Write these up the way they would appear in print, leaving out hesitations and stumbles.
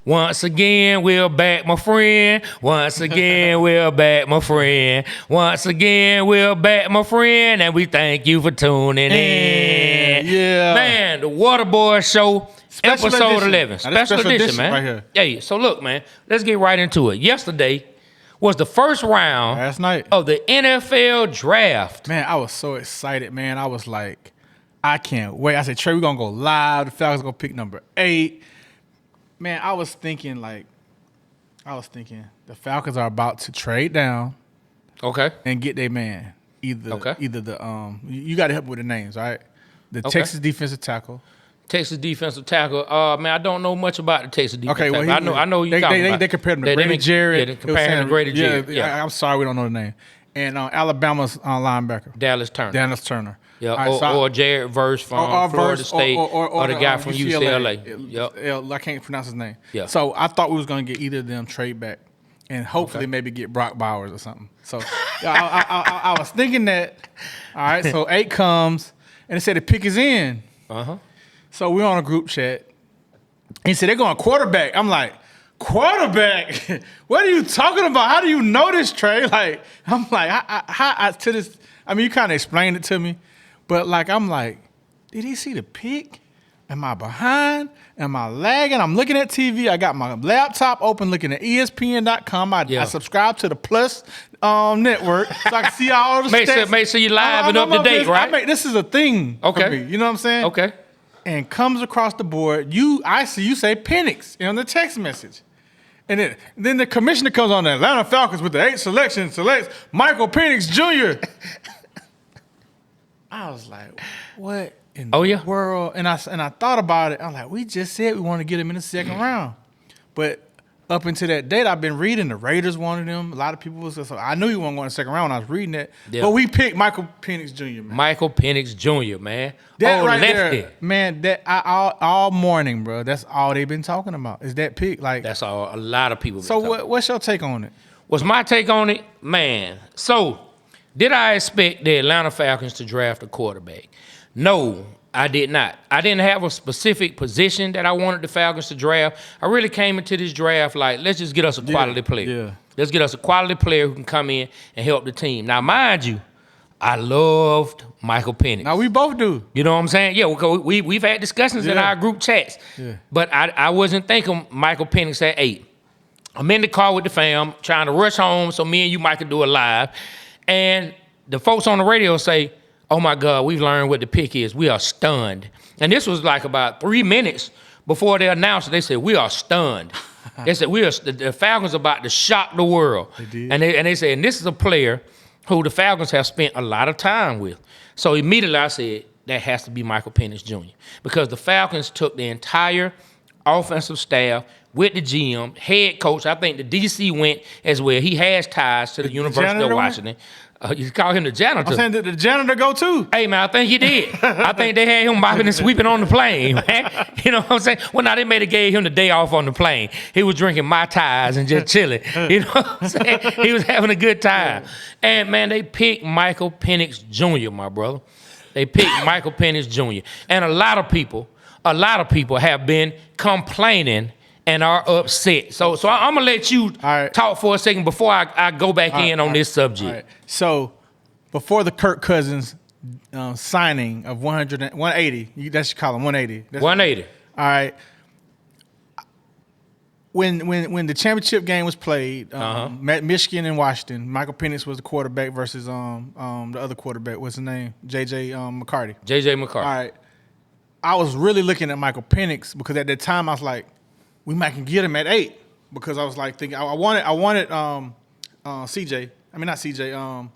Once again, we're back, my friend. Once again, we're back, my friend. Once again, we're back, my friend. And we thank you for tuning in. Yeah. Man, the Waterboyz Show, Special episode edition. 11. Special edition, man. Right here. Hey, so look, man, let's get right into it. Yesterday was the first round Last night of the NFL draft. Man, I was so excited, man. I was like, I can't wait. I said, Trey, we're going to go live. The Falcons going to pick number 8. Man, I was thinking the Falcons are about to trade down. Okay. And get their man. Either the you got to help with the names, all right? The Texas defensive tackle. Texas defensive tackle. Man, I don't know much about the Texas defensive tackle. Well, I know you talking about. They compared him to Grady Jarrett. Yeah, they compared him to Grady Jarrett. Yeah, I'm sorry, we don't know the name. And Alabama's linebacker. Dallas Turner. Yeah, right, or Jared Verse from Florida State, or the guy from UCLA. Yep. I can't pronounce his name. Yeah. So I thought we was going to get either of them trade back and hopefully maybe get Brock Bowers or something. So I was thinking that. All right, so 8 comes, and it said the pick is in. Uh-huh. So we're on a group chat. And he said, they're going quarterback. I'm like, quarterback? What are you talking about? How do you know this, Trey? Like, I'm like, to this, I mean, you kind of explained it to me. But, like, I'm like, did he see the pick? Am I behind? Am I lagging? I'm looking at TV. I got my laptop open looking at ESPN.com. I subscribe to the Plus network so I can see all the stats. Make sure you're live and up to date, right? This is a thing for me. You know what I'm saying? Okay. And comes across the board. I see you say Penix on the text message. And then the commissioner comes on the Atlanta Falcons with the 8 selection, selects Michael Penix Jr. I was like, what in the world? And I thought about it. I'm like, we just said we want to get him in the second round. But up until that date, I've been reading the Raiders wanted him. A lot of people was so I knew he wasn't going to the second round when I was reading that. Yeah. But we picked Michael Penix Jr., man. Michael Penix Jr., man. That right there, man, all morning, bro. That's all they've been talking about is that pick. Like that's all a lot of people been So talking what's your take on it? What's my take on it? Man, so did I expect the Atlanta Falcons to draft a quarterback? No, I did not. I didn't have a specific position that I wanted the Falcons to draft. I really came into this draft like, let's just get us a quality player. Yeah. Let's get us a quality player who can come in and help the team. Now, mind you, I loved Michael Penix. Now, we both do. You know what I'm saying? Yeah, we've had discussions in our group chats. Yeah. But I wasn't thinking Michael Penix at 8. I'm in the car with the fam, trying to rush home so me and you might could do it live. And the folks on the radio say, oh, my God, we've learned what the pick is. We are stunned. And this was like about 3 minutes before they announced it. They said, we are stunned. They said, the Falcons are about to shock the world. They did. And they said, and this is a player who the Falcons have spent a lot of time with. So immediately I said, that has to be Michael Penix Jr. Because the Falcons took the entire offensive staff with the GM, head coach. I think the DC went as well. He has ties to the University of Washington. You call him the janitor. I'm saying did the janitor go too? Hey, man, I think he did. I think they had him mopping and sweeping on the plane, man. You know what I'm saying? Well, now they may have gave him the day off on the plane. He was drinking Mai Tais and just chilling. You know what I'm saying? He was having a good time. And, man, they picked Michael Penix Jr., my brother. They picked Michael Penix Jr. And a lot of people have been complaining and are upset. So I'm going to let you talk for a second before I go back in on this subject. All right. So before the Kirk Cousins signing of 180, that should call him 180. That's 180. All right. When the championship game was played, Michigan and Washington, Michael Penix was the quarterback versus the other quarterback. What's his name? J.J. McCarthy. J.J. McCarthy. All right. I was really looking at Michael Penix because at that time I was like, we might can get him at 8 because I was like thinking I wanted CJ. I mean not CJ.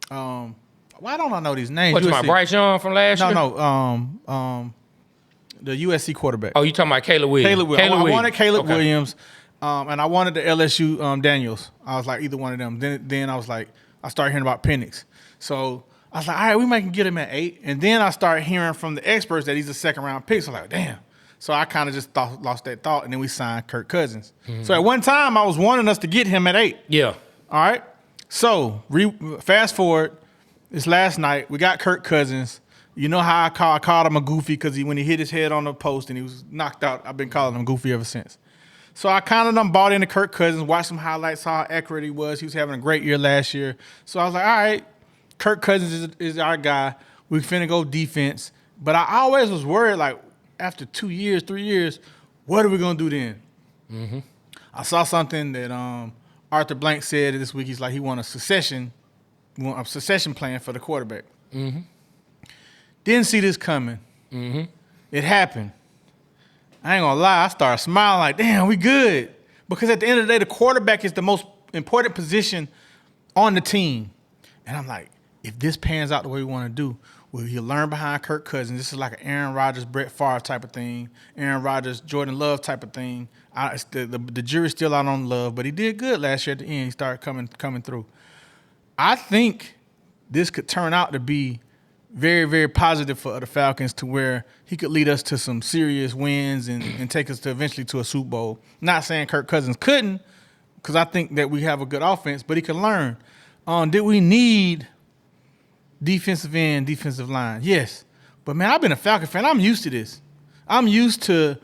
Why don't I know these names? What's my Bryce Young from last year? No. The USC quarterback. Oh, you talking about Caleb Williams? I wanted Caleb Williams, and I wanted the LSU Daniels. I was like either one of them. Then I was like, I started hearing about Penix. So I was like, all right, we might get him at 8. And then I started hearing from the experts that he's a second round pick. So I'm like, damn. So I kind of just lost that thought, and then we signed Kirk Cousins. Mm-hmm. So at one time, I was wanting us to get him at 8. Yeah. All right. So fast forward, it's last night. We got Kirk Cousins. You know how I called him a goofy because when he hit his head on the post and he was knocked out. I've been calling him goofy ever since. So I kind of done bought into Kirk Cousins, watched some highlights, saw how accurate he was. He was having a great year last year. So I was like, all right, Kirk Cousins is our guy. We finna go defense. But I always was worried, like, after 2 years, 3 years, what are we gonna do then? Mm-hmm. I saw something that Arthur Blank said this week. He's like, he want a succession plan for the quarterback. Mm-hmm. Didn't see this coming. Mm-hmm. It happened. I ain't gonna lie, I started smiling like, damn, we good. Because at the end of the day, the quarterback is the most important position on the team. And I'm like, if this pans out the way we want to do, will he learn behind Kirk Cousins? This is like an Aaron Rodgers, Brett Favre type of thing. Aaron Rodgers, Jordan Love type of thing. The jury's still out on Love, but he did good last year at the end. He started coming through. I think this could turn out to be very, very positive for the Falcons, to where he could lead us to some serious wins and take us to eventually to a Super Bowl. Not saying Kirk Cousins couldn't, because I think that we have a good offense, but he can learn. Did we need defensive end, defensive line? Yes. But, man, I've been a Falcon fan. I'm used to this. I'm used to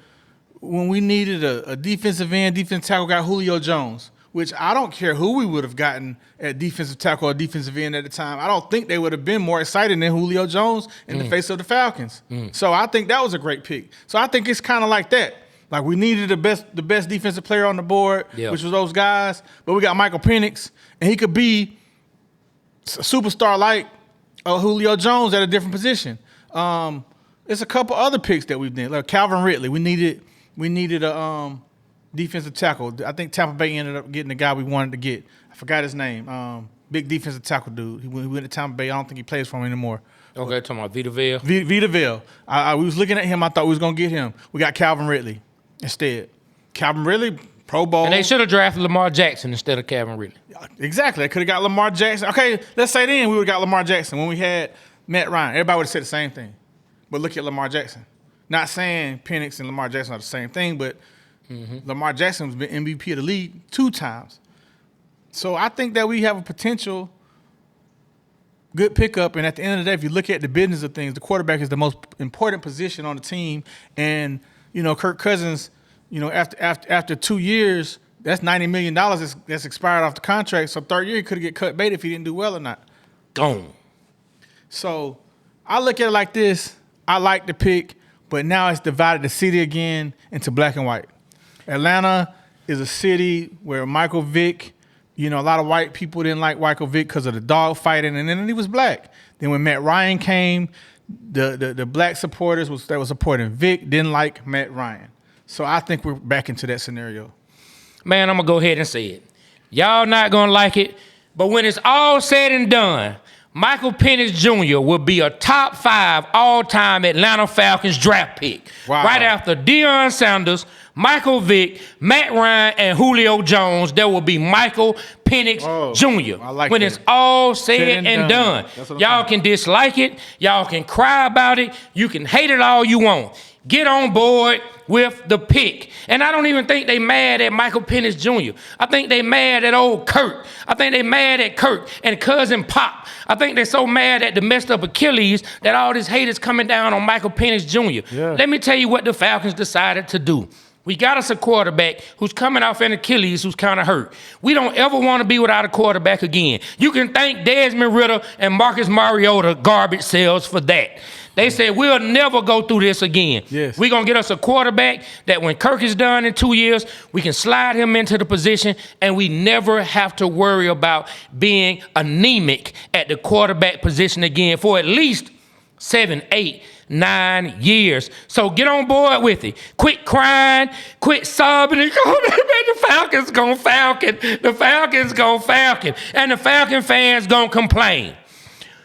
when we needed a defensive end, defensive tackle, got Julio Jones, which I don't care who we would have gotten at defensive tackle or defensive end at the time. I don't think they would have been more exciting than Julio Jones in the face of the Falcons. So I think that was a great pick. So I think it's kind of like that. Like, we needed the best defensive player on the board, which was those guys. But we got Michael Penix, and he could be a superstar like Julio Jones at a different position. There's a couple other picks that we've done. Like Calvin Ridley. We needed a defensive tackle. I think Tampa Bay ended up getting the guy we wanted to get. I forgot his name. Big defensive tackle dude. He went to Tampa Bay. I don't think he plays for him anymore. Okay, talking about Vita Vea. Vita Vea. We was looking at him. I thought we was going to get him. We got Calvin Ridley instead. Calvin Ridley, Pro Bowl. And they should have drafted Lamar Jackson instead of Calvin Ridley. Exactly. They could have got Lamar Jackson. Okay, let's say then we would have got Lamar Jackson when we had Matt Ryan. Everybody would have said the same thing. But look at Lamar Jackson. Not saying Penix and Lamar Jackson are the same thing, but Lamar Jackson's been MVP of the league 2 times. So I think that we have a potential good pickup. And at the end of the day, if you look at the business of things, the quarterback is the most important position on the team. And, Kirk Cousins, after 2 years, that's $90 million that's expired off the contract. So third year, he could get cut bait if he didn't do well or not. Gone. So I look at it like this. I like the pick, but now it's divided the city again into black and white. Atlanta is a city where Michael Vick, a lot of white people didn't like Michael Vick because of the dog fighting, and then he was black. Then when Matt Ryan came, the black supporters that was supporting Vick didn't like Matt Ryan. So I think we're back into that scenario. Man, I'm going to go ahead and say it. Y'all not going to like it, but when it's all said and done, Michael Penix Jr. will be a top 5 all-time Atlanta Falcons draft pick. Wow. Right after Deion Sanders, Michael Vick, Matt Ryan, and Julio Jones, there will be Michael Penix Jr. I like when that. It's all said and done. Y'all can dislike it. Y'all can cry about it. You can hate it all you want. Get on board with the pick. And I don't even think they mad at Michael Penix Jr. I think they mad at old Kirk. I think they mad at Kirk and cousin Pop. I think they're so mad at the messed up Achilles that all this hate is coming down on Michael Penix Jr. Yeah. Let me tell you what the Falcons decided to do. We got us a quarterback who's coming off an Achilles who's kind of hurt. We don't ever want to be without a quarterback again. You can thank Desmond Ridder and Marcus Mariota garbage sales for that. They said, we'll never go through this again. Yes. We're going to get us a quarterback that when Kirk is done in 2 years, we can slide him into the position and we never have to worry about being anemic at the quarterback position again for at least 7, 8, 9 years. So get on board with it. Quit crying, quit sobbing, and go, man, the Falcons gonna Falcon. The Falcons gonna Falcon. And the Falcon fans gonna complain.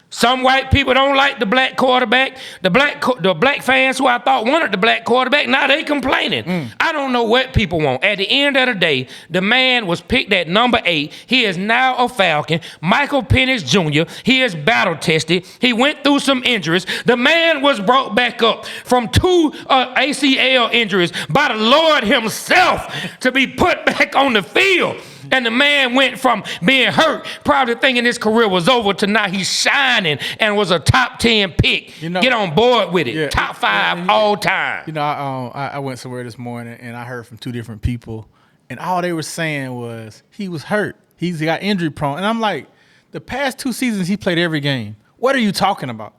Some white people don't like the black quarterback. The black fans who I thought wanted the black quarterback, now they complaining. I don't know what people want. At the end of the day, the man was picked at number 8. He is now a Falcon. Michael Penix Jr., he is battle tested. He went through some injuries. The man was brought back up from 2 ACL injuries by the Lord himself to be put back on the field. And the man went from being hurt, probably thinking his career was over, to now he's shining and was a top 10 pick. Get on board with it. Yeah. Top 5 all time. I went somewhere this morning and I heard from 2 different people. and all they were saying was he was hurt. He got injury prone. And I'm like, the past 2 seasons he played every game. What are you talking about?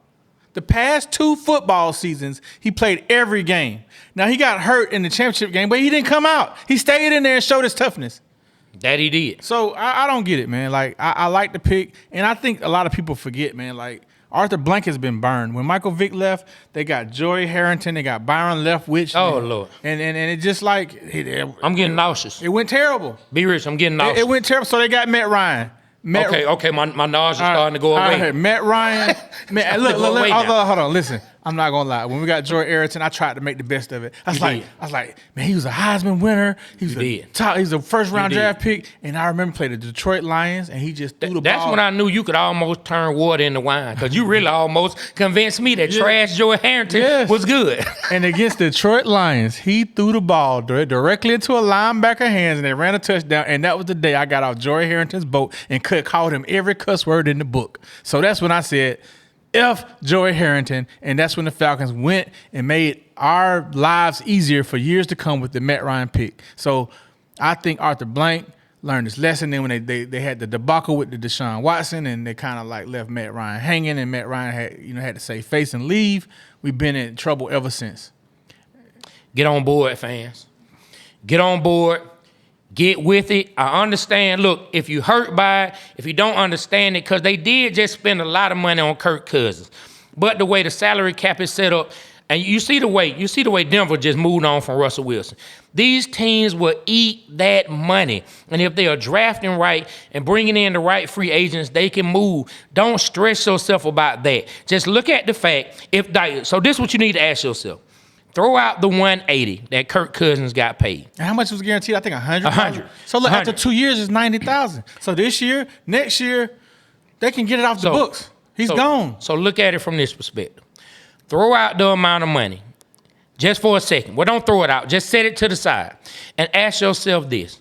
The past 2 football seasons, he played every game. Now, he got hurt in the championship game, but he didn't come out. He stayed in there and showed his toughness. That he did. So, I don't get it, man. Like, I like the pick, and I think a lot of people forget, man. Like, Arthur Blank has been burned. When Michael Vick left, they got Joey Harrington, they got Byron Leftwich. Oh, Lord. And it just like... I'm getting nauseous. It went terrible. Be rich, I'm getting nauseous. It went terrible, so they got Matt Ryan. Okay, my nausea starting to go away. Matt Ryan. Look, hold on, listen. I'm not gonna lie. When we got Joy Ayrton, I tried to make the best of it. I was like, man, he was a Heisman winner. He was a first round draft pick, and I remember played the Detroit Lions, and he just threw the ball. That's when I knew you could almost turn water into wine, because you really almost convinced me that trash Joy Harrington was good. And against the Detroit Lions, he threw the ball directly into a linebacker hands, and they ran a touchdown. And that was the day I got off Joy Harrington's boat and called him every cuss word in the book. So that's when I said, F. Joey Harrington, and that's when the Falcons went and made our lives easier for years to come with the Matt Ryan pick. So I think Arthur Blank learned his lesson. Then when they had the debacle with the Deshaun Watson, and they kind of like left Matt Ryan hanging, and Matt Ryan had to save face and leave. We've been in trouble ever since. Get on board, fans. Get on board. Get with it. I understand. Look, if you hurt by it, if you don't understand it, because they did just spend a lot of money on Kirk Cousins. But the way the salary cap is set up, and you see the way Denver just moved on from Russell Wilson. These teams will eat that money. And if they are drafting right and bringing in the right free agents, they can move. Don't stress yourself about that. Just look at the fact. So this is what you need to ask yourself. Throw out the 180 that Kirk Cousins got paid. And how much was guaranteed? I think 100. 100. So look, 100. after 2 years, it's 90,000. So this year, next year, they can get it off the books. He's gone. So look at it from this perspective. Throw out the amount of money just for a second. Well, don't throw it out. Just set it to the side and ask yourself this.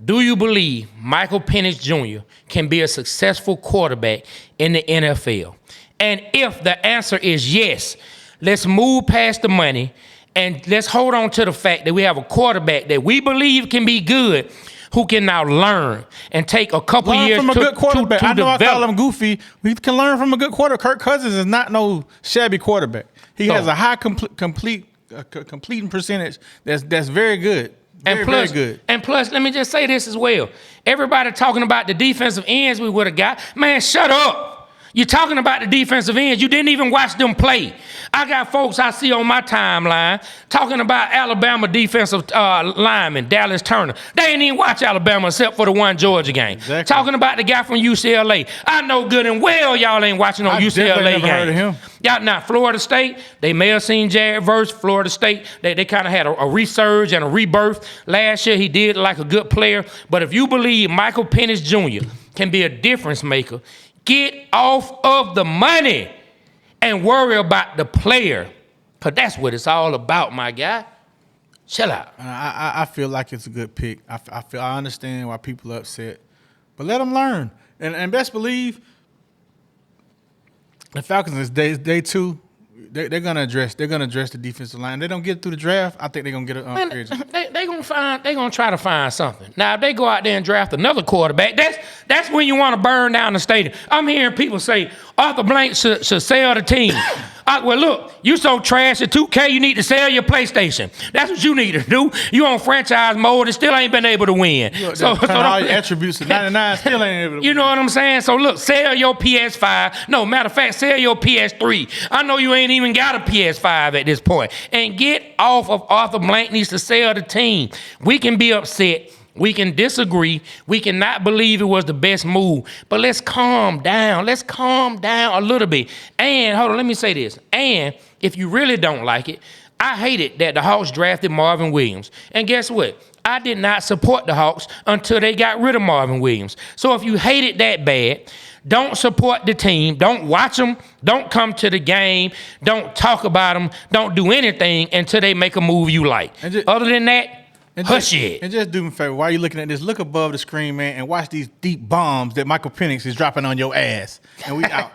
Do you believe Michael Penix Jr. can be a successful quarterback in the NFL? And if the answer is yes, let's move past the money and let's hold on to the fact that we have a quarterback that we believe can be good, who can now learn and take a couple years from a good quarterback. I know develop. I call him goofy. We can learn from a good quarterback. Kirk Cousins is not no shabby quarterback. He has a high completing percentage that's very good. Very good. And plus, let me just say this as well. Everybody talking about the defensive ends we would have got. Man, shut up. You're talking about the defensive ends. You didn't even watch them play. I got folks I see on my timeline talking about Alabama defensive lineman, Dallas Turner. They ain't even watch Alabama except for the one Georgia game. Exactly. Talking about the guy from UCLA. I know good and well y'all ain't watching no UCLA never game. heard of him. Y'all not Florida State. They may have seen Jared Verse. Florida State, they kind of had a resurge and a rebirth. Last year he did like a good player. But if you believe Michael Penix Jr. can be a difference maker, get off of the money and worry about the player, because that's what it's all about, my guy. Chill out. I feel like it's a good pick. I understand why people are upset, but let them learn. And best believe the Falcons is day 2. They're gonna address the defensive line. They don't get through the draft. I think they're gonna get it. They gonna try to find something. Now if they go out there and draft another quarterback, that's when you want to burn down the stadium. I'm hearing people say Arthur Blank should sell the team. Well, look, you so trash at 2K, you need to sell your PlayStation. That's what you need to do. You on franchise mode and still ain't been able to win. So all your attributes to 99 still ain't able to win. You know what I'm saying? So look, sell your PS5. No, matter of fact, sell your PS3. I know you ain't even got a PS5 at this point. And get off of Arthur Blank needs to sell the team. We can be upset. We can disagree. We cannot believe it was the best move. But let's calm down. Let's calm down a little bit. And hold on, let me say this. And if you really don't like it, I hated that the Hawks drafted Marvin Williams. And guess what? I did not support the Hawks until they got rid of Marvin Williams. So if you hate it that bad, don't support the team. Don't watch them. Don't come to the game. Don't talk about them. Don't do anything until they make a move you like. Other than that, hush it. And just do me a favor. While you're looking at this, look above the screen, man, and watch these deep bombs that Michael Penix is dropping on your ass. And we out.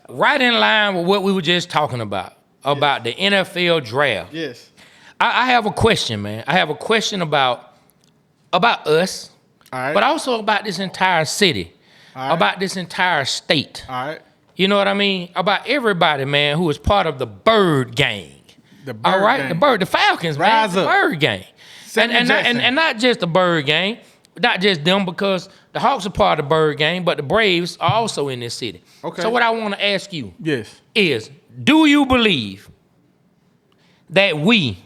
Right in line with what we were just talking about the NFL draft. Yes. I have a question, man. I have a question about about us, All right. but also about this entire city, All right. about this entire state. All right. You know what I mean? About everybody, man, who is part of the Bird Gang. The Bird All right, Gang. the Falcons, man, Rise the up. Bird Gang, and not just the Bird Gang, not just them, because the Hawks are part of the Bird Gang, but the Braves are also in this city. Okay. So what I want to ask you Yes. is, do you believe that we,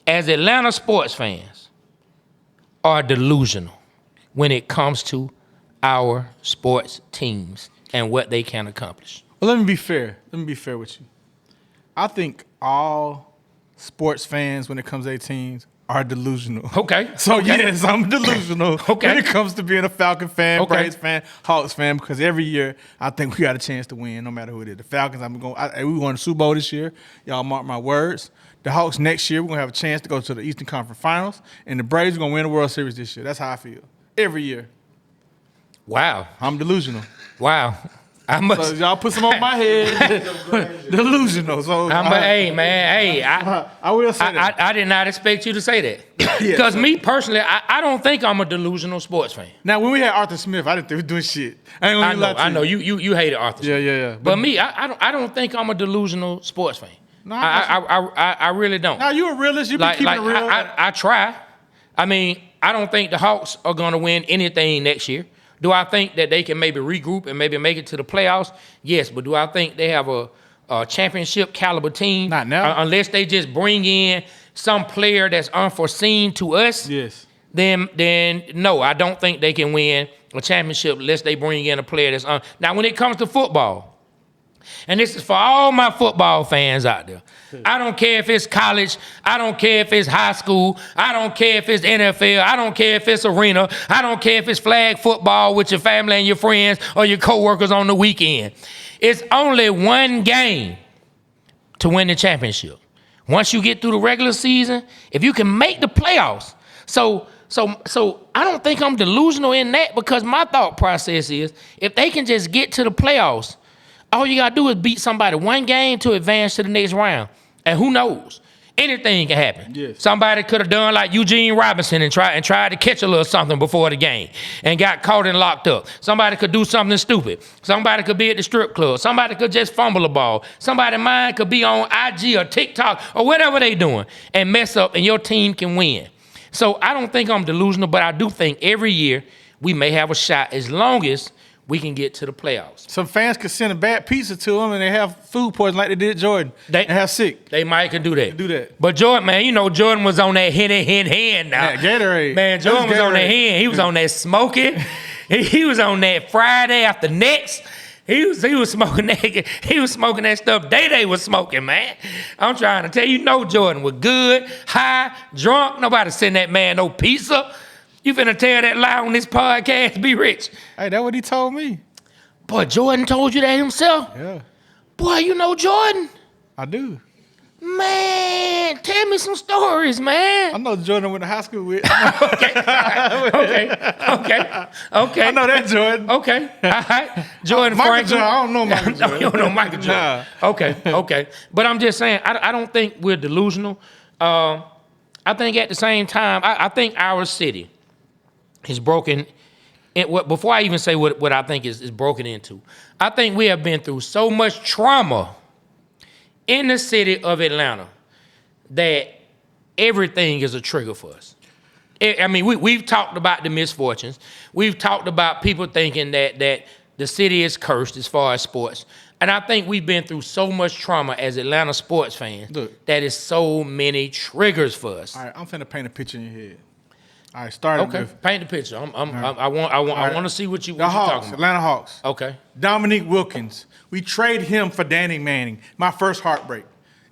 as Atlanta sports fans, are delusional when it comes to our sports teams and what they can accomplish? Well, let me be fair. Let me be fair with you. I think all sports fans, when it comes to their teams, are delusional. Okay. So, okay. yes, I'm delusional Okay. when it comes to being a Falcon fan, Okay. Braves fan, Hawks fan, because every year I think we got a chance to win, no matter who it is. The Falcons, we won the Super Bowl this year. Y'all mark my words. The Hawks next year, we're going to have a chance to go to the Eastern Conference Finals, and the Braves are going to win the World Series this year. That's how I feel. Every year. Wow. I'm delusional. Wow. I must. So y'all put some on my head. Delusional. So hey, man. Hey, I will say that. I did not expect you to say that. Because me personally, I don't think I'm a delusional sports fan. Now, when we had Arthur Smith, I didn't think he was doing shit. I ain't gonna lie to you. I know. You hated Arthur. Yeah. But me, I don't think I'm a delusional sports fan. No, I really don't. Now, you a realist. You be keeping it real. I try. I mean, I don't think the Hawks are going to win anything next year. Do I think that they can maybe regroup and maybe make it to the playoffs? Yes, but do I think they have a championship caliber team? Not now. Unless they just bring in some player that's unforeseen to us. Yes. Then no, I don't think they can win a championship unless they bring in a player that's Now, when it comes to football, and this is for all my football fans out there. I don't care if it's college. I don't care if it's high school. I don't care if it's NFL. I don't care if it's arena. I don't care if it's flag football with your family and your friends or your coworkers on the weekend. It's only one game to win the championship. Once you get through the regular season, if you can make the playoffs. So I don't think I'm delusional in that, because my thought process is, if they can just get to the playoffs, all you gotta do is beat somebody one game to advance to the next round. And who knows? Anything can happen. Yes. Somebody could have done like Eugene Robinson and tried to catch a little something before the game and got caught and locked up. Somebody could do something stupid. Somebody could be at the strip club. Somebody could just fumble a ball. Somebody's mind could be on IG or TikTok or whatever they doing and mess up, and your team can win. So I don't think I'm delusional, but I do think every year we may have a shot, as long as we can get to the playoffs. Some fans could send a bad pizza to them and they have food poisoning like they did Jordan. They have sick. They might can do that. Do that. But Jordan, man, you know Jordan was on that hand now. Yeah, Gatorade. Man, Jordan was on that Gatorade. hand. He was on that smoking. He was on that Friday after next. He was smoking that. He was smoking that stuff Day was smoking, man. I'm trying to tell you, no, Jordan was good, high, drunk. Nobody send that man no pizza. You finna tell that lie on this podcast, be rich. Hey, that's what he told me. Boy, Jordan told you that himself? Yeah, Boy, you know Jordan? I do. Man, tell me some stories, I man. know Jordan went to high school with. Okay. I know that Jordan. Okay. All right. Jordan Michael Franklin. Jordan, I don't know Michael No, Jordan. you don't know Michael Jordan. Nah. Okay. But I'm just saying, I don't think we're delusional. I think at the same time, I think our city is broken. Before I even say what I think is broken into, I think we have been through so much trauma in the city of Atlanta that everything is a trigger for us. I mean, we've talked about the misfortunes. We've talked about people thinking that the city is cursed as far as sports. And I think we've been through so much trauma as Atlanta sports fans. Look. That is so many triggers for us. All right, I'm finna paint a picture in your head. All right, starting Okay, with paint the picture. I want to see what you the talking Hawks, about. Atlanta Hawks. Okay. Dominique Wilkins. We trade him for Danny Manning. My first heartbreak.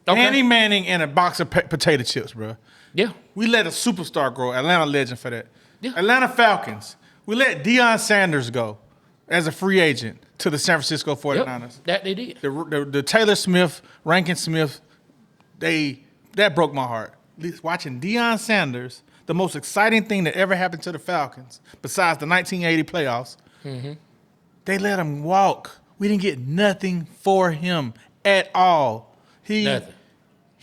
Okay. Danny Manning and a box of potato chips, bro. Yeah. We let a superstar grow. Atlanta legend for that. Yeah. Atlanta Falcons. We let Deion Sanders go as a free agent to the San Francisco 49ers. Yep, that they did. The Taylor Smith, Rankin Smith, that broke my heart. Watching Deion Sanders, the most exciting thing that ever happened to the Falcons, besides the 1980 playoffs, they let him walk. We didn't get nothing for him at all. Nothing.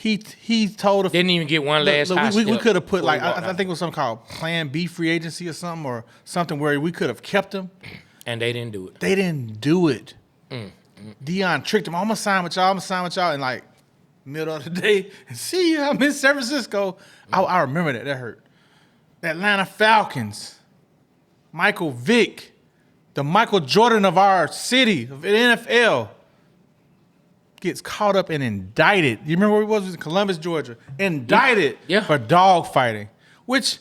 he told a, Didn't even get one last high we step could have put before like he walked I out. think it was something called Plan B free agency or something where we could have kept him. And they didn't do it. They didn't do it. Dion tricked him. I'm gonna sign with y'all. And like middle of the day, see you. I'm in San Francisco. I remember that. That hurt. The Atlanta Falcons. Michael Vick, the Michael Jordan of our city, of the NFL, gets caught up and indicted. You remember where he was? He was in Columbus, Georgia. Indicted for dog fighting, which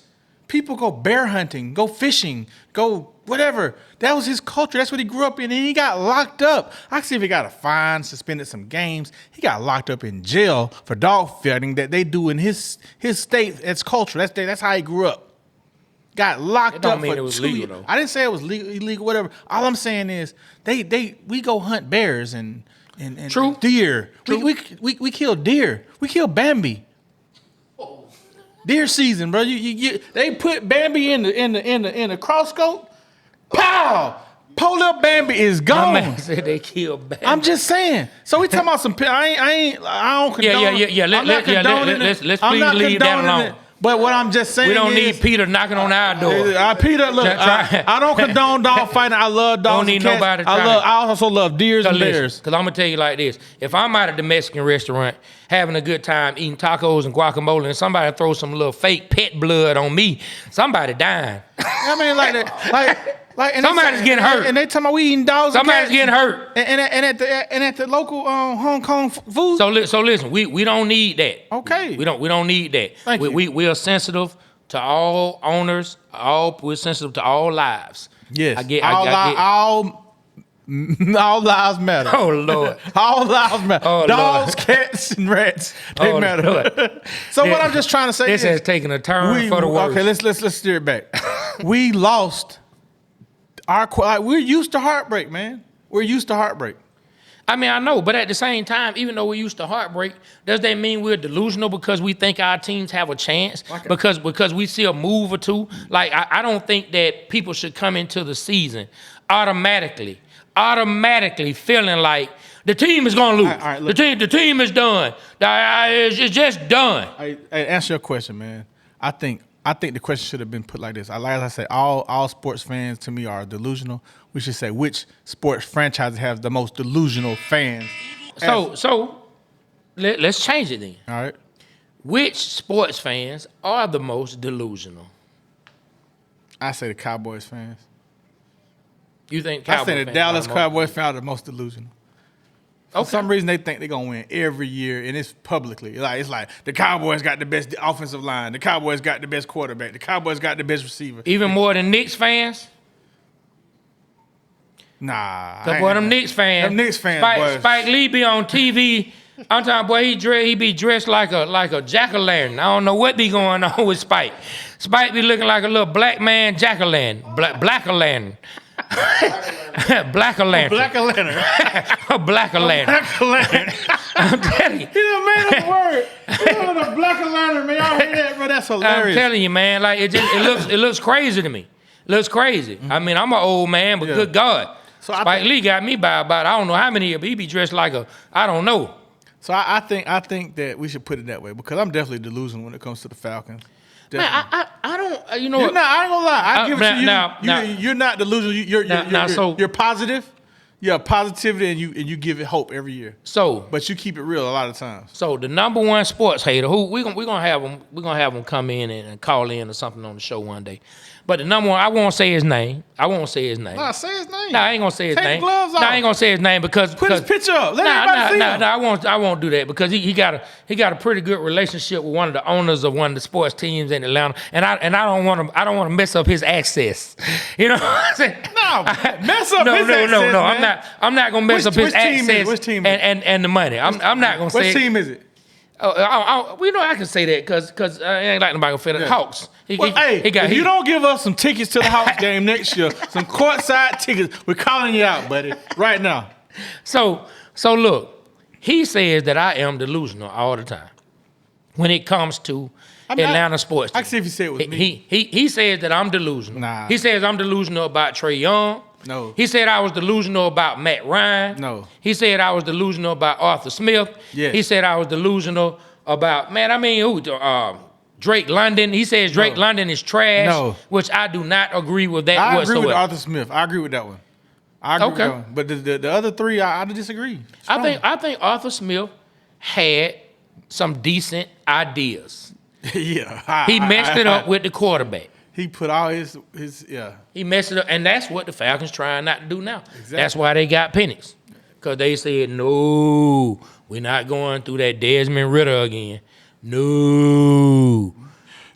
people go bear hunting, go fishing, go whatever. That was his culture. That's what he grew up in, and he got locked up. I see if he got a fine, suspended some games. He got locked up in jail for dog fighting that they do in his state. It's culture. That's how he grew up. Got locked up mean for it was 2 legal, years. though. I didn't say it was illegal, whatever. All I'm saying is we go hunt bears and True. deer. True. We kill deer. We kill Bambi. Deer season, bro. They put Bambi in the cross scope. Pow! Pull up Bambi is My gone. man said they killed Bambi. I'm just saying. So we talking about some. I don't condone. Yeah. Let's please leave that alone. But what I'm just saying We don't is, need Peter knocking on our door. Peter, look, Try- I don't condone dog fighting. I love dogs. Don't need and cats. nobody I also love deers and bears. Because I'm going to tell you like this. If I'm at a Mexican restaurant having a good time eating tacos and guacamole and somebody throws some little fake pet blood on me, somebody dying. I mean, and Somebody's getting hurt. And they talking about we eating dogs. Somebody's and cats. getting hurt. And at the local Hong Kong food. So listen, we don't need that. Okay. We don't need that. Thank you. We are sensitive to all owners. We're sensitive to all lives. Yes. I get. All lives matter. Oh Lord. All lives matter. Oh, Dogs, Lord. cats, and rats. They Oh, matter. Lord. So what I'm just trying to say This is has taken a turn for the worse. Okay, let's steer it back. We lost we're used to heartbreak, man. We're used to heartbreak. I mean, I know, but at the same time, even though we're used to heartbreak, does that mean we're delusional because we think our teams have a chance? Okay. Because we see a move or two? Like, I don't think that people should come into the season automatically feeling like the team is going to lose. All right, look. The team is done. It's just done. I answer your question, man. I think the question should have been put like this. Like I say, all sports fans to me are delusional. We should say which sports franchise has the most delusional fans. So let's change it then. All right. Which sports fans are the most delusional? I say the Cowboys fans. You think I Cowboys say the fans Dallas are the most- Cowboys fans are the most delusional. For some reason, they think they're going to win every year, and it's publicly. It's like the Cowboys got the best offensive line. The Cowboys got the best quarterback. The Cowboys got the best receiver. Even more than Knicks fans? Nah. The boy, them Knicks fans. Them Knicks fans, boy. Spike Lee be on TV. I'm talking, boy, he be dressed like a jack-o'-lantern. I don't know what be going on with Spike. Spike be looking like a little black man jack-o'-lantern. Black-o'-lantern. Black-o'-lantern. Black-o'-lantern. Black-o'-lantern. Black-o'-lantern. I'm telling you. He done made up a word. The black-o'-lantern, man. Y'all hear that, bro? That's hilarious. I'm telling you, man. Like it looks crazy to me. It looks crazy. Mm-hmm. I mean, I'm an old man, but good God. So Spike Lee got me by about I don't know how many years, but he be dressed like I don't know. So I think that we should put it that way because I'm definitely delusional when it comes to the Falcons. Man, I don't. You know You're what? not, I ain't gonna lie. I give it to you. You're not delusional. You're positive. You have positivity and you give it hope every year. So, but you keep it real a lot of times. So the number one sports hater, who we gonna have him come in and call in or something on the show one day. But the number one, I won't say his name. Nah, say his name. Nah, I ain't gonna say his Take name. the gloves off. Nah, I ain't gonna say his name because Put his picture up. Let everybody see him. I won't do that because he got a pretty good relationship with one of the owners of one of the sports teams in Atlanta, and I don't want to mess up his access. You know what I'm saying? No, mess up his access. No. Man. I'm not gonna mess up his access. Which team is it? And the money. I'm not gonna say. Which team is it? We know I can say that because I ain't like nobody gonna fit it. Hawks. If you don't give us some tickets to the Hawks game next year, some courtside tickets, we're calling you out, buddy, right now. So look, he says that I am delusional all the time when it comes to Atlanta sports. I can see if he said it was me. He says that I'm delusional. Nah. He says I'm delusional about Trey Young. No. He said I was delusional about Matt Ryan. No. He said I was delusional about Arthur Smith. Yes. He said I was delusional about, man, I mean, Drake London. He says Drake London is trash, No. which I do not agree with that I whatsoever. agree with Arthur Smith. I agree with that one. I agree with that one. But the other three, I disagree. I think Arthur Smith had some decent ideas. Yeah. He messed it up with the quarterback. He put all his yeah. He messed it up, and that's what the Falcons trying not to do now. Exactly. That's why they got Penix, because they said, no, we're not going through that Desmond Ritter again. No,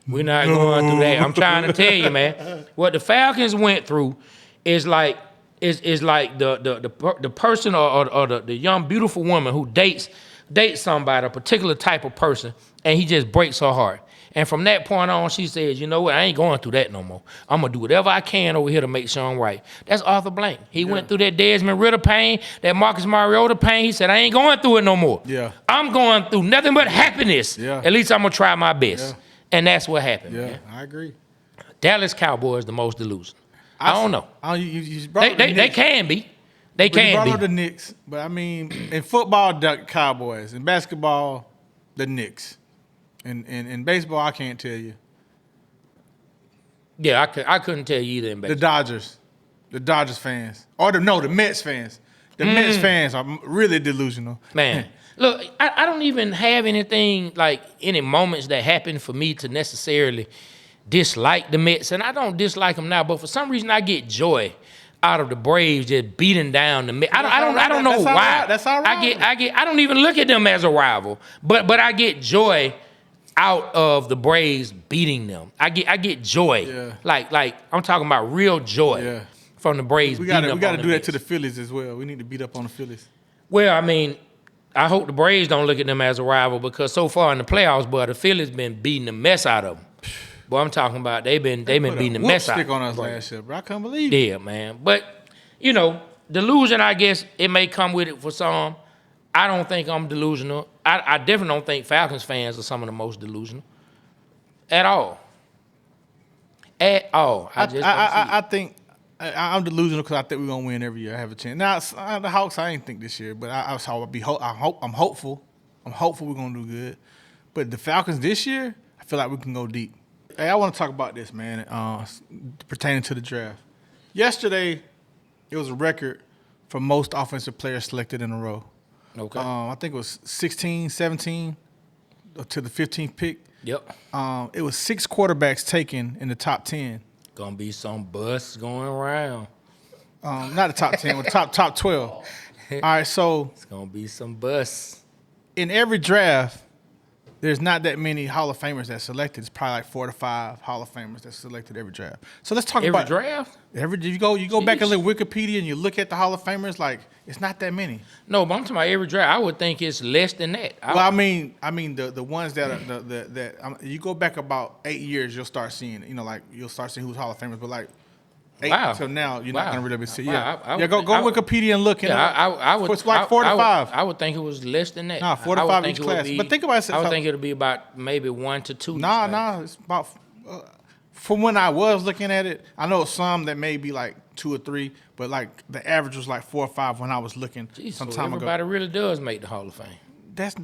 we're not going through that. I'm trying to tell you, man, what the Falcons went through is like the person or the young beautiful woman who dates somebody, a particular type of person, and he just breaks her heart. And from that point on, she says, you know what, I ain't going through that no more. I'm going to do whatever I can over here to make sure I'm right. That's Arthur Blank. He went through that Desmond Ritter pain, that Marcus Mariota pain. He said, I ain't going through it no more. Yeah. I'm going through nothing but happiness. Yeah. At least I'm going to try my best. Yeah. And that's what happened. Yeah, Man. I agree. Dallas Cowboys the most delusional. I don't know. You brought They can be. They You can brought be. up the Knicks, but I mean, in football, the Cowboys. In basketball, the Knicks. In baseball, I can't tell you. Yeah, I couldn't tell you either in The baseball. Dodgers fans, or the Mets fans. The Mets fans are really delusional. Man, look, I don't even have anything, like any moments that happen for me to necessarily dislike the Mets, and I don't dislike them now, but for some reason I get joy out of the Braves just beating down the Mets. I don't know why. That's all right. I don't even look at them as a rival, but I get joy out of the Braves beating them. I get joy. Yeah. Like I'm talking about real joy from the Braves. We beating got up to on do the that Mets. to the Phillies as well. We need to beat up on the Phillies. Well, I mean, I hope the Braves don't look at them as a rival, because so far in the playoffs, but the Phillies been beating the mess out of them. Boy, I'm talking about they been beating the mess out. Stick on us last year, bro. I can't believe it. Yeah, man. But you know, delusion, I guess it may come with it for some. I don't think I'm delusional. I definitely don't think Falcons fans are some of the most delusional. At all. At all. I think I'm delusional because I think we're gonna win every year. I have a chance. Now the Hawks, I ain't think this year, but I'm hopeful. I'm hopeful we're gonna do good. But the Falcons this year, I feel like we can go deep. Hey, I want to talk about this, man, pertaining to the draft. Yesterday, it was a record for most offensive players selected in a row. Okay. I think it was 16, 17 to the 15th pick. Yep. It was 6 quarterbacks taken in the top 10. Gonna be some bus going around. Not the top 10, but top 12. All right, so It's gonna be some bus. in every draft, there's not that many Hall of Famers that's selected. It's probably like 4 to 5 Hall of Famers that's selected every draft. So let's talk Every about draft? You go back and look at Wikipedia and you look at the Hall of Famers, like it's not that many. No, but I'm talking about every draft. I would think it's less than that. Well, I mean the ones that are you go back about 8 years, you'll start seeing it. You know, like you'll start seeing who's Hall of Famers, but like 8 till now, you're not gonna really be seeing. Wow. Yeah, go Wikipedia and look. I would. It's like 4 to 5. I would think it was less than that. Nah, 4 to I would 5 think each it would class. be- But think about it. I would think it would be about maybe 1 to 2. Nah, it's about. From when I was looking at it, I know some that may be like 2 or 3, but like the average was like 4 or 5 when I was looking Jeez, some so time ago. everybody really does make the Hall of Fame. That's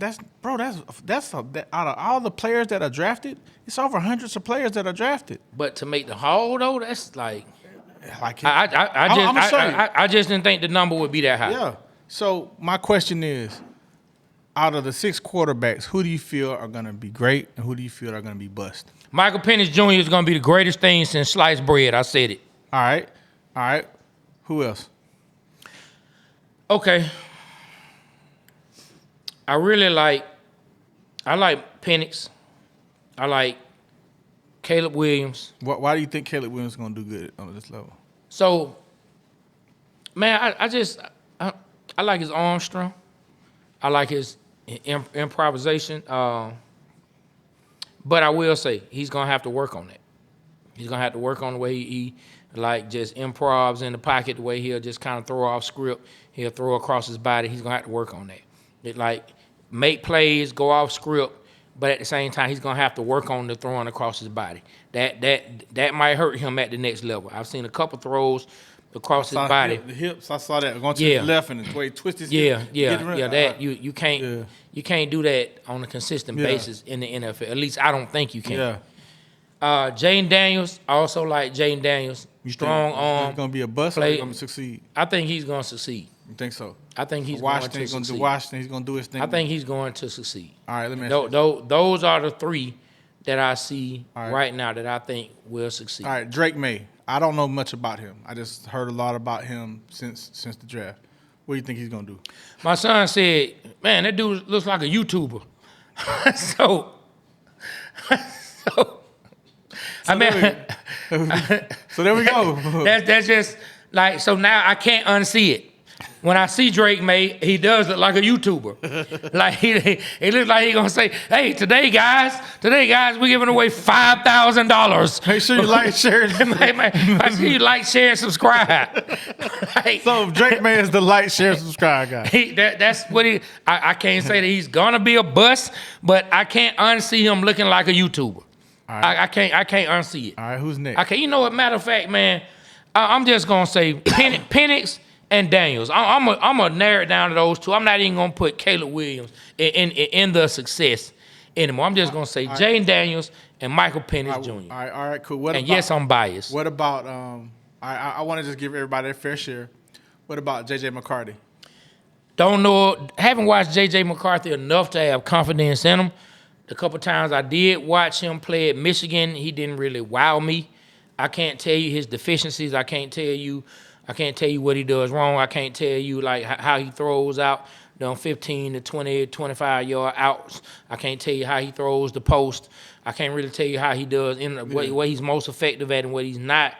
out of all the players that are drafted, it's over hundreds of players that are drafted. But to make the Hall though, that's like Like I just didn't think the number would be that high. Yeah. So my question is, out of the 6 quarterbacks, who do you feel are going to be great and who do you feel are going to be bust? Michael Penix Jr. is going to be the greatest thing since sliced bread. I said it. All right. Who else? Okay. I like Penix. I like Caleb Williams. Why do you think Caleb Williams is going to do good on this level? So, man, I like his arm strength. I like his improvisation. But I will say he's gonna have to work on that. He's gonna have to work on the way he like just improvs in the pocket, the way he'll just kind of throw off script. He'll throw across his body. He's gonna have to work on that. It like make plays, go off script, but at the same time he's gonna have to work on the throwing across his body. That might hurt him at the next level. I've seen a couple throws across his body. The hips, I saw that going to the left and the way he twisted his Yeah, hip. that you can't do that on a consistent basis in the NFL. At least I don't think you can. Yeah. Jaden Daniels, I also like Jaden Daniels. Strong arm. He's going to be a bust or he's going to succeed? I think he's going to succeed. You think so? I think he's going to succeed. Washington, he's going to do his thing. I think he's going to succeed. All right, let me ask you. Those are the three that I see right now that I think will succeed. All right, Drake May. I don't know much about him. I just heard a lot about him since the draft. What do you think he's going to do? My son said, man, that dude looks like a YouTuber. so I mean, so there we go. that's just like, so now I can't unsee it. When I see Drake May, he does look like a YouTuber. Like he looks like he gonna say, "Hey, today guys, we're giving away $5,000. Make sure you like, share, I see you like, share, and subscribe." Like, so Drake May is the like, share, subscribe guy. That's what he. I can't say that he's gonna be a bust, but I can't unsee him looking like a YouTuber. Right. I can't unsee it. All right, who's next? Okay, you know what? Matter of fact, man, I'm just gonna say Penix and Daniels. I'm gonna narrow it down to those two. I'm not even gonna put Caleb Williams in the success anymore. I'm just gonna say Jaden Daniels and Michael Penix Jr. All right, cool. Yes, I'm biased. What about I want to just give everybody their fair share. What about J.J. McCarthy? Don't know. Haven't watched J.J. McCarthy enough to have confidence in him. The couple times I did watch him play at Michigan, he didn't really wow me. I can't tell you his deficiencies. I can't tell you what he does wrong. I can't tell you like how he throws out them 15 to 20, 25-yard outs. I can't tell you how he throws the post. I can't really tell you how he does what he's most effective at and what he's not.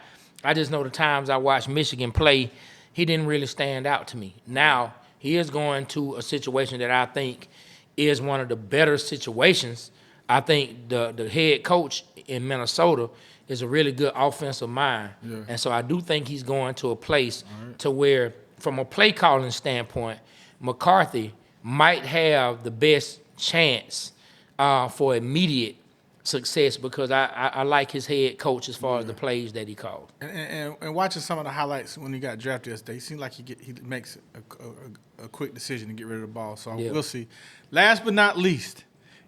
I just know the times I watched Michigan play, he didn't really stand out to me. Now, he is going to a situation that I think is one of the better situations. I think the head coach in Minnesota is a really good offensive mind. Yeah. And so I do think he's going to a place to where, from a play calling standpoint, McCarthy might have the best chance for immediate success because I like his head coach as far as the plays that he calls. And watching some of the highlights when he got drafted yesterday, he seems like he makes a quick decision to get rid of the ball. So we'll see. Last but not least,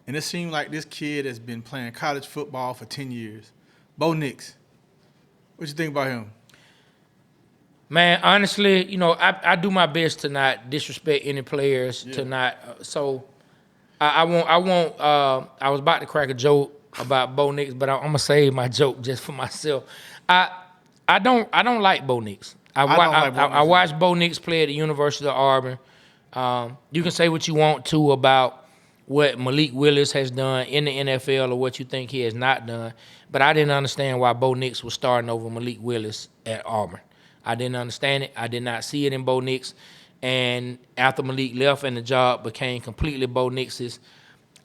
and it seems like this kid has been playing college football for 10 years, Bo Nix. What you think about him? Man, honestly, you know, I do my best to not disrespect any players, to not I was about to crack a joke about Bo Nix, but I'm gonna save my joke just for myself. I don't like Bo Nix. I watched Bo Nix play at the University of Auburn. You can say what you want to about what Malik Willis has done in the NFL or what you think he has not done, but I didn't understand why Bo Nix was starting over Malik Willis at Auburn. I didn't understand it. I did not see it in Bo Nix. And after Malik left and the job became completely Bo Nix's,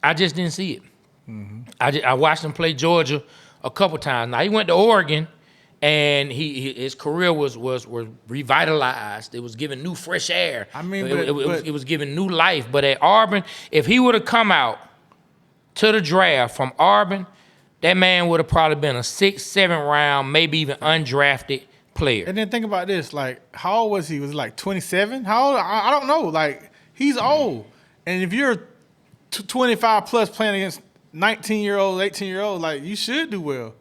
I just didn't see it. Mm-hmm. I watched him play Georgia a couple times. Now, he went to Oregon, and his career was revitalized. It was given new fresh air. I mean, it was given new life. But at Auburn, if he would have come out to the draft from Auburn, that man would have probably been a 6th, 7th round, maybe even undrafted player. And then think about this, like, how old was he? Was he like 27? How old? I don't know. Like, he's old. And if you're 25 plus playing against 19-year-olds, 18-year-olds, like, you should do well.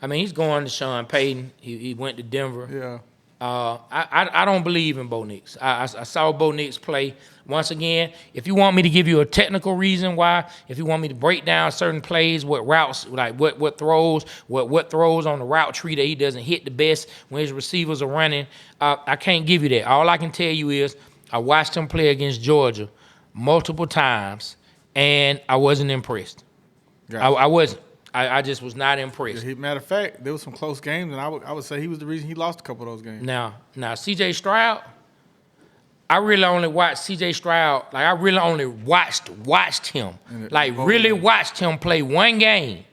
I mean, he's going to Sean Payton. He went to Denver. Yeah. I don't believe in Bo Nix. I saw Bo Nix play. Once again, if you want me to give you a technical reason why, if you want me to break down certain plays, what routes, like what throws, what throws on the route tree that he doesn't hit the best when his receivers are running, I can't give you that. All I can tell you is I watched him play against Georgia multiple times, and I wasn't impressed. Gotcha. I wasn't. I just was not impressed. Matter of fact, there was some close games, and I would say he was the reason he lost a couple of those games. Now, C.J. Stroud, I really only watched C.J. Stroud. Like, I really only watched him. Watched him play one game.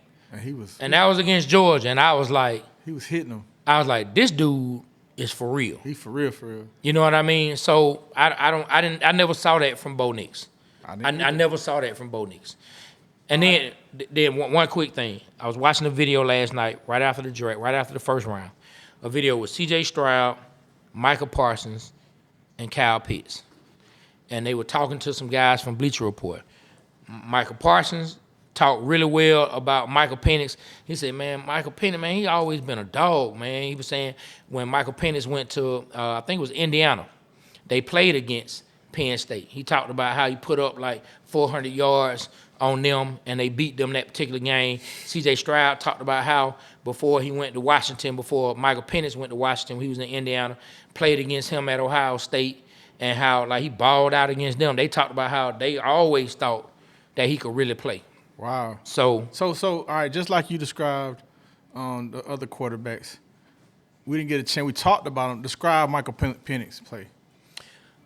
And that was against Georgia, and I was like, he was hitting them. I was like, this dude is for real. He for real, for real. You know what I mean? So I never saw that from Bo Nix. I never saw that from Bo Nix. And then one quick thing. I was watching a video last night, right after the draft, right after the first round. A video with C.J. Stroud, Michael Parsons, and Kyle Pitts. And they were talking to some guys from Bleacher Report. Michael Parsons talked really well about Michael Penix. He said, man, Michael Penix, man, he always been a dog, man. He was saying when Michael Penix went to, I think it was Indiana, they played against Penn State. He talked about how he put up like 400 yards on them, and they beat them that particular game. C.J. Stroud talked about how before he went to Washington, before Michael Penix went to Washington, he was in Indiana, played against him at Ohio State, and how like he balled out against them. They talked about how they always thought that he could really play. Wow. So all right, just like you described the other quarterbacks, we didn't get a chance. We talked about him. Describe Michael Penix play.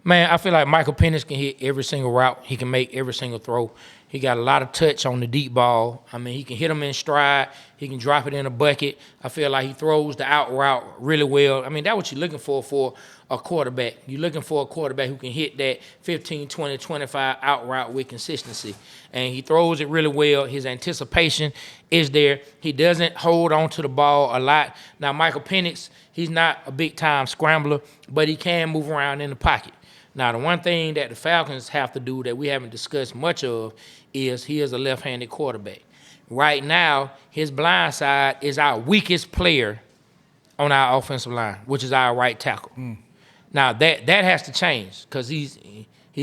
Man, I feel like Michael Penix can hit every single route. He can make every single throw. He got a lot of touch on the deep ball. I mean, he can hit them in stride. He can drop it in a bucket. I feel like he throws the out route really well. I mean, that's what you're looking for a quarterback. You're looking for a quarterback who can hit that 15, 20, 25 out route with consistency. And he throws it really well. His anticipation is there. He doesn't hold on to the ball a lot. Now, Michael Penix, he's not a big-time scrambler, but he can move around in the pocket. Now, the one thing that the Falcons have to do that we haven't discussed much of is he is a left-handed quarterback. Right now, his blind side is our weakest player on our offensive line, which is our right tackle. Now, that has to change because he's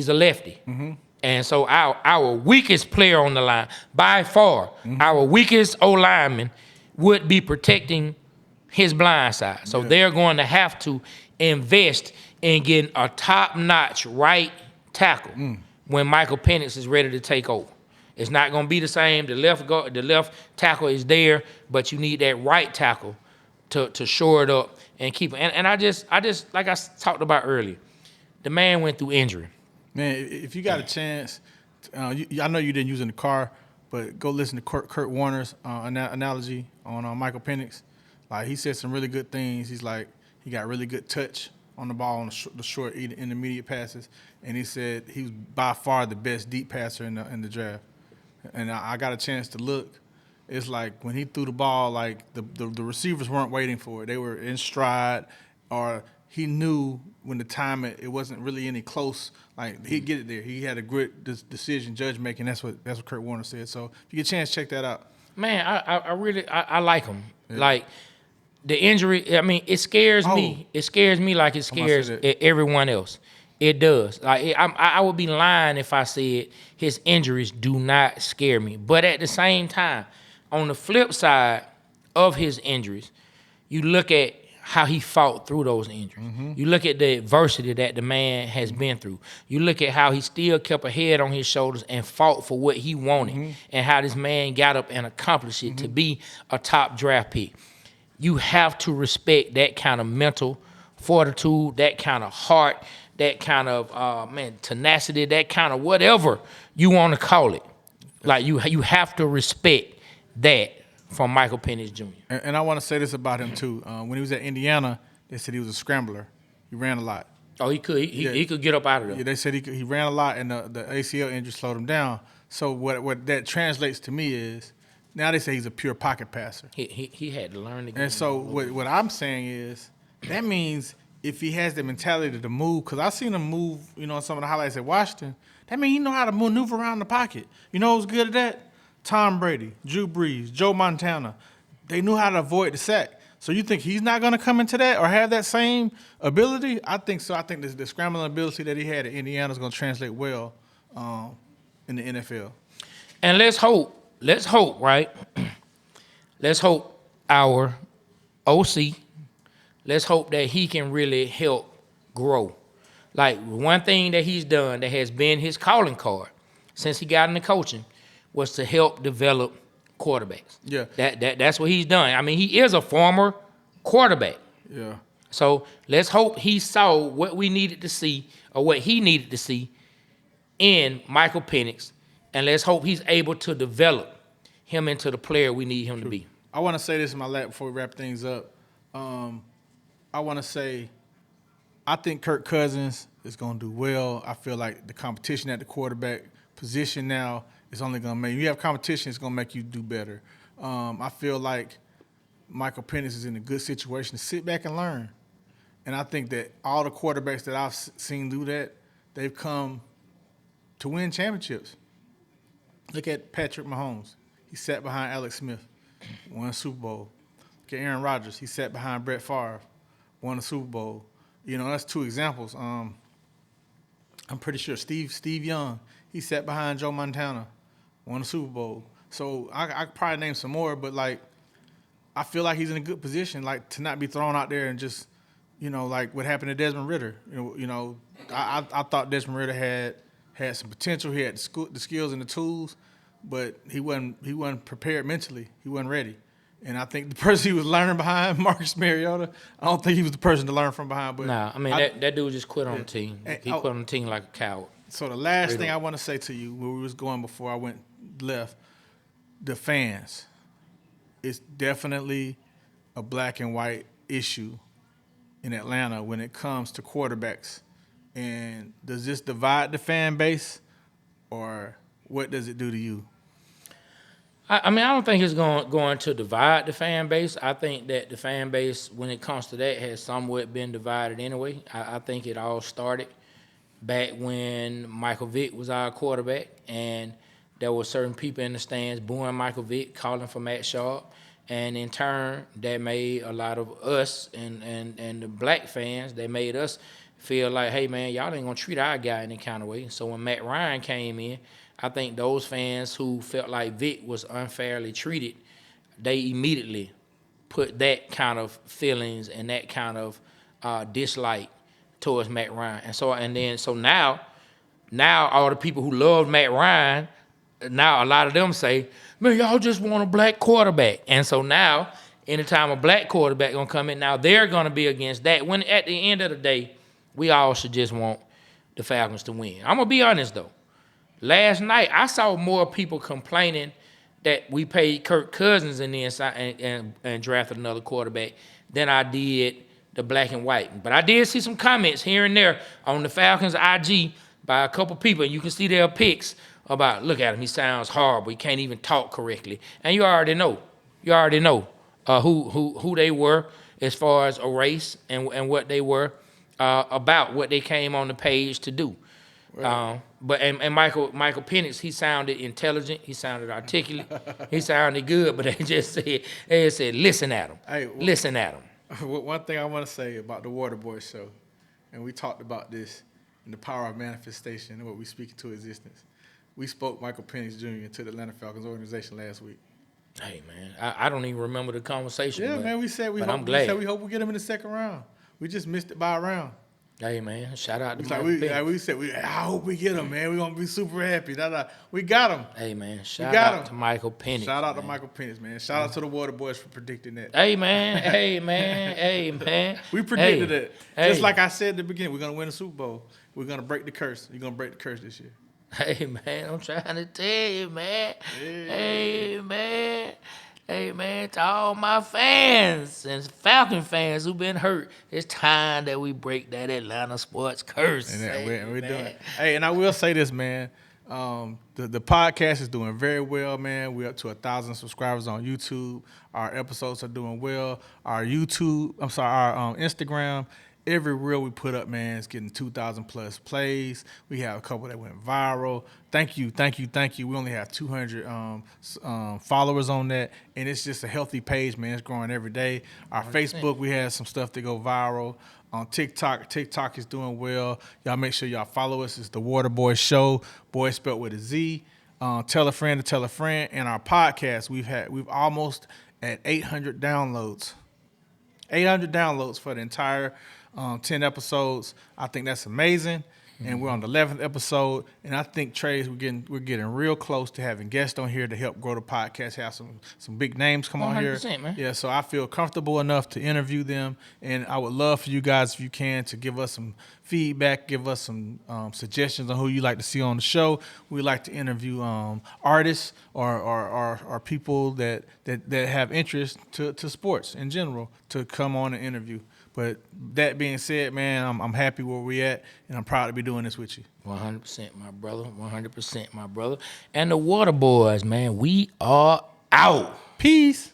a lefty. Mm-hmm. And so our weakest player on the line, by far, our weakest O-lineman would be protecting his blind side. So they're going to have to invest in getting a top-notch right tackle when Michael Penix is ready to take over. It's not going to be the same. The left tackle is there, but you need that right tackle to shore it up and keep it. And I just like I talked about earlier, the man went through injury. Man, if you got a chance, I know you didn't use it in the car, but go listen to Kurt Warner's analogy on Michael Penix. Like, he said some really good things. He's like, he got really good touch on the ball on the short intermediate passes, and he said he was by far the best deep passer in the draft. And I got a chance to look. It's like when he threw the ball, like the receivers weren't waiting for it. They were in stride, or he knew when the time it wasn't really any close. Like, he'd get it there. He had a great decision, judge making. That's what Kurt Warner said. So if you get a chance, check that out. Man, I really like him. Yeah. Like, the injury, I mean, it scares me. It scares me like it scares everyone else. It does. Like, I would be lying if I said his injuries do not scare me. But at the same time, on the flip side of his injuries, you look at how he fought through those injuries. Mm-hmm. You look at the adversity that the man has been through. You look at how he still kept a head on his shoulders and fought for what he wanted, and how this man got up and accomplished it to be a top draft pick. You have to respect that kind of mental fortitude, that kind of heart, that kind of tenacity, that kind of whatever you want to call it. Like, you have to respect that from Michael Penix Jr. And I want to say this about him too. When he was at Indiana, they said he was a scrambler. He ran a lot. Oh, he could. He could get up out of there. Yeah, they said he ran a lot, and the ACL injury slowed him down. So what that translates to me is, now they say he's a pure pocket passer. He had to learn to get. And so what I'm saying is, that means if he has the mentality to move, because I've seen him move, on some of the highlights at Washington, that means he know how to maneuver around the pocket. You know who's good at that? Tom Brady, Drew Brees, Joe Montana. They knew how to avoid the sack. So you think he's not going to come into that or have that same ability? I think so. I think the scrambling ability that he had at Indiana is going to translate well in the NFL. And let's hope, right? Let's hope our OC, let's hope that he can really help grow. Like, one thing that he's done that has been his calling card since he got into coaching was to help develop quarterbacks. Yeah. That's what he's done. I mean, he is a former quarterback. Yeah. So let's hope he saw what we needed to see, or what he needed to see in Michael Penix, and let's hope he's able to develop him into the player we need him to be. I want to say this in my lap before we wrap things up. I want to say, I think Kirk Cousins is going to do well. I feel like the competition at the quarterback position now is only going to make you have competition. It's going to make you do better. I feel like Michael Penix is in a good situation to sit back and learn. And I think that all the quarterbacks that I've seen do that, they've come to win championships. Look at Patrick Mahomes. He sat behind Alex Smith, won a Super Bowl. Look at Aaron Rodgers. He sat behind Brett Favre, won a Super Bowl. You know, that's two examples. I'm pretty sure Steve Young, he sat behind Joe Montana, won a Super Bowl. So I could probably name some more, but, like, I feel like he's in a good position, like, to not be thrown out there and just, you know, like what happened to Desmond Ridder. I thought Desmond Ridder had some potential. He had the skills and the tools, but he wasn't prepared mentally. He wasn't ready. And I think the person he was learning behind, Marcus Mariota, I don't think he was the person to learn from behind. But nah, I mean, that dude just quit on the team. He quit on the team like a coward. So the last thing I want to say to you, where we was going before I went left, the fans. It's definitely a black and white issue in Atlanta when it comes to quarterbacks. And does this divide the fan base, or what does it do to you? I mean, I don't think it's going to divide the fan base. I think that the fan base, when it comes to that, has somewhat been divided anyway. I think it all started back when Michael Vick was our quarterback, and there were certain people in the stands booing Michael Vick, calling for Matt Sharp, and in turn, that made a lot of us and the black fans, they made us feel like, hey, man, y'all ain't going to treat our guy any kind of way. So when Matt Ryan came in, I think those fans who felt like Vic was unfairly treated, they immediately put that kind of feelings and that kind of dislike towards Matt Ryan. And so now all the people who loved Matt Ryan, now a lot of them say, man, y'all just want a black quarterback. And so now, anytime a black quarterback gonna come in, now they're gonna be against that. When at the end of the day, we all should just want the Falcons to win. I'm gonna be honest though. Last night, I saw more people complaining that we paid Kirk Cousins in the inside and drafted another quarterback than I did the black and white. But I did see some comments here and there on the Falcons IG by a couple people, and you can see their pics about, look at him, he sounds horrible, he can't even talk correctly. And you already know who they were as far as a race and what they were about, what they came on the page to do. Right. But Michael Penix, he sounded intelligent, he sounded articulate, he sounded good, but they said, listen at him. Hey, listen at him. One thing I want to say about the Waterboyz Show, and we talked about this in the power of manifestation and what we speak into existence. We spoke Michael Penix Jr. into the Atlanta Falcons organization last week. Hey, man, I don't even remember the conversation. Yeah, man, we said we hope we get him in the second round. We just missed it by a round. Hey, man, shout out to Michael Penix. We said, I hope we get him, man. We're going to be super happy. We got him. Hey, man, shout out to Michael Penix. Shout out to Michael Penix, man. Shout out to the Waterboyz for predicting that. Hey, man. Hey, man. We predicted it. Just like I said at the beginning, we're going to win the Super Bowl. We're going to break the curse. You're going to break the curse this year. Hey, man, I'm trying to tell you, man. Hey, man, to all my fans and Falcon fans who've been hurt, it's time that we break that Atlanta sports curse. And we're doing it. Hey, and I will say this, man. The podcast is doing very well, man. We're up to 1,000 subscribers on YouTube. Our episodes are doing well. Our Instagram, every reel we put up, man, is getting 2,000 plus plays. We have a couple that went viral. Thank you. We only have 200 followers on that, and it's just a healthy page, man. It's growing every day. Our 100%. Facebook, we had some stuff to go viral. On TikTok is doing well. Y'all make sure y'all follow us. It's the Waterboyz Show, boy spelled with a Z. Tell a friend to tell a friend. And our podcast, we've almost at 800 downloads. 800 downloads for the entire 10 episodes. I think that's amazing. And we're on the 11th episode. And I think, Trey, we're getting real close to having guests on here to help grow the podcast, have some big names come on here. Man. Yeah, so I feel comfortable enough to interview them. And I would love for you guys, if you can, to give us some feedback, give us some suggestions on who you like to see on the show. We like to interview artists or people that have interest to sports in general to come on and interview. But that being said, man, I'm happy where we at, and I'm proud to be doing this with you. 100%, my brother. 100%, my brother. And the Waterboyz, man, we are out. Peace.